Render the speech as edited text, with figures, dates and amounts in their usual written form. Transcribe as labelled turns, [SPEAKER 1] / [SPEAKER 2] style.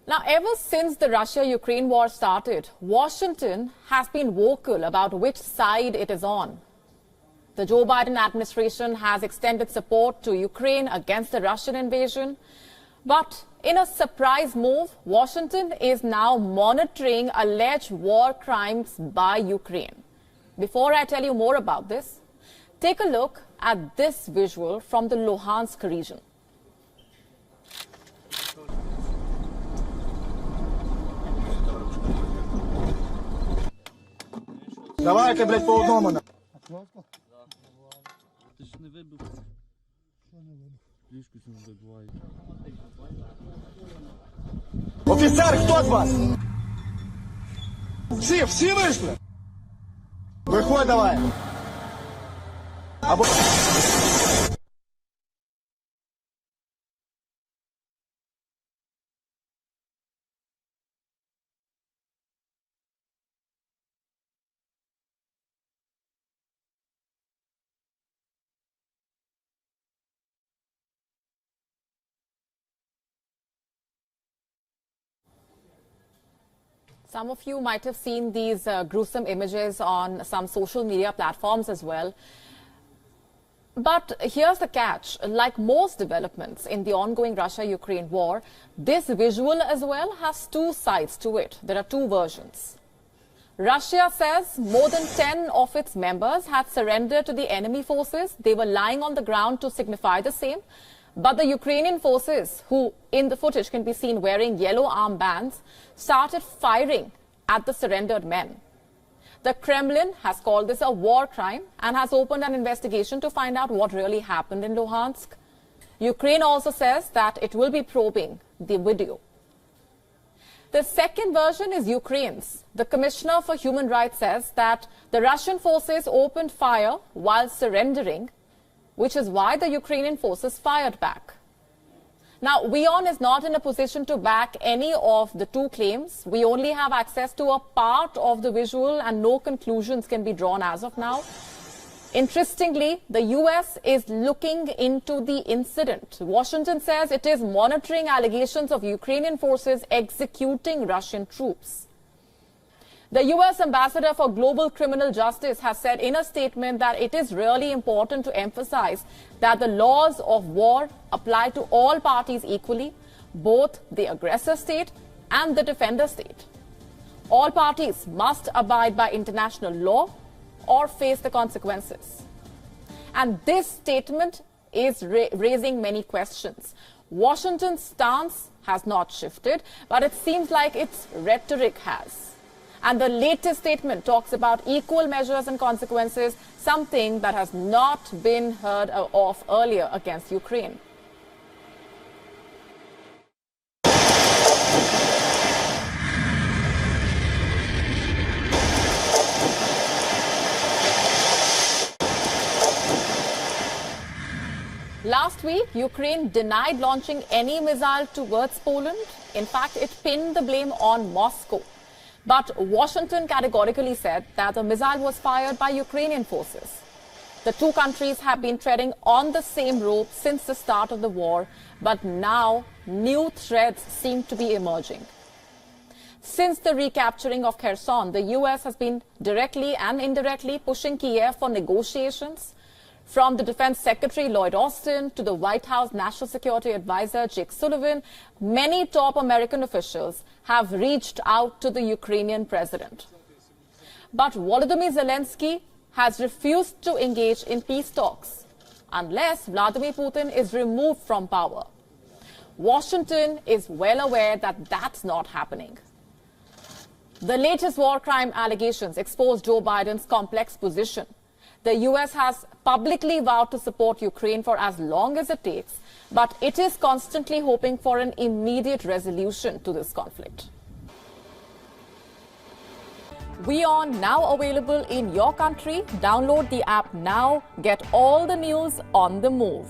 [SPEAKER 1] Now, ever since the Russia-Ukraine war started, Washington has been vocal about which side it is on. The Joe Biden administration has extended support to Ukraine against the Russian invasion. But in a surprise move, Washington is now monitoring alleged war crimes by Ukraine. Before I tell you more about this, take a look at this visual from the Luhansk region.
[SPEAKER 2] Давайте, блядь, по одному.
[SPEAKER 3] Ти ж не вибив. Що не вибив? Ліжку не вибиває.
[SPEAKER 2] Офіцер, хто з вас? Всі вийшли? Виходь давай. Або...
[SPEAKER 1] Some of you might have seen these gruesome images on some social media platforms as well. But here's the catch. Like most developments in the ongoing Russia-Ukraine war, this visual as well has two sides to it. There are two versions. Russia says more than 10 of its members had surrendered to the enemy forces. They were lying on the ground to signify the same. But the Ukrainian forces, who in the footage can be seen wearing yellow armbands, started firing at the surrendered men. The Kremlin has called this a war crime and has opened an investigation to find out what really happened in Luhansk. Ukraine also says that it will be probing the video. The second version is Ukraine's. The Commissioner for Human Rights says that the Russian forces opened fire while surrendering, which is why the Ukrainian forces fired back. Now, WION is not in a position to back any of the two claims. We only have access to a part of the visual and no conclusions can be drawn as of now. Interestingly, the US is looking into the incident. Washington says it is monitoring allegations of Ukrainian forces executing Russian troops. The US Ambassador for Global Criminal Justice has said in a statement that it is really important to emphasize that the laws of war apply to all parties equally, both the aggressor state and the defender state. All parties must abide by international law or face the consequences. And this statement is raising many questions. Washington's stance has not shifted, but it seems like its rhetoric has. And the latest statement talks about equal measures and consequences, something that has not been heard of earlier against Ukraine. Last week, Ukraine denied launching any missile towards Poland. In fact, it pinned the blame on Moscow. But Washington categorically said that the missile was fired by Ukrainian forces. The two countries have been treading on the same rope since the start of the war, but now new threats seem to be emerging. Since the recapturing of Kherson, the US has been directly and indirectly pushing Kyiv for negotiations. From the Defense Secretary Lloyd Austin to the White House National Security Advisor Jake Sullivan, many top American officials have reached out to the Ukrainian president. But Volodymyr Zelensky has refused to engage in peace talks unless Vladimir Putin is removed from power. Washington is well aware that that's not happening. The latest war crime allegations expose Joe Biden's complex position. The US has publicly vowed to support Ukraine for as long as it takes, but it is constantly hoping for an immediate resolution to this conflict. WION now available in your country. Download the app now. Get all the news on the move.